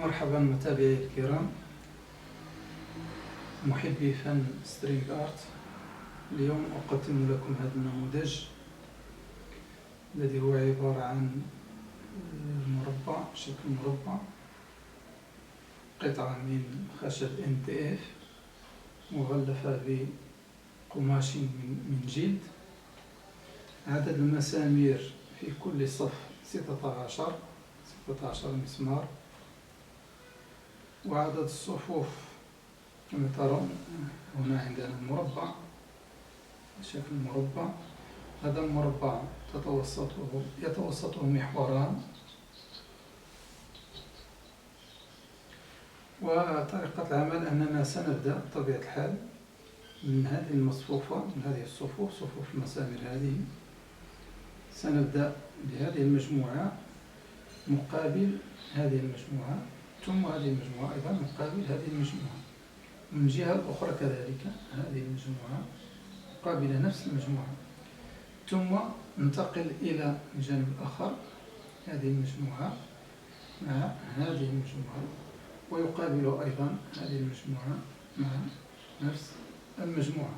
مرحبا متابعي الكرام، محبي فن سترينج آرت. اليوم أقدم لكم هذا النموذج الذي هو عبارة عن مربع، شكل مربع، قطعة من خشب MDF مغلفة بقماش من جلد. عدد المسامير في كل صف 16 مسمار، وعدد الصفوف كما ترون هنا عندنا المربع، شكل مربع. هذا المربع يتوسطه محوران. وطريقة العمل أننا سنبدأ بطبيعة الحال من هذه المصفوفة، من هذه الصفوف، صفوف المسامير هذه. سنبدأ بهذه المجموعة مقابل هذه المجموعة، ثم هذه المجموعة أيضا مقابل هذه المجموعة، من الجهة الأخرى كذلك هذه المجموعة مقابل نفس المجموعة، ثم ننتقل إلى الجانب الآخر، هذه المجموعة مع هذه المجموعة، ويقابل أيضا هذه المجموعة مع نفس المجموعة.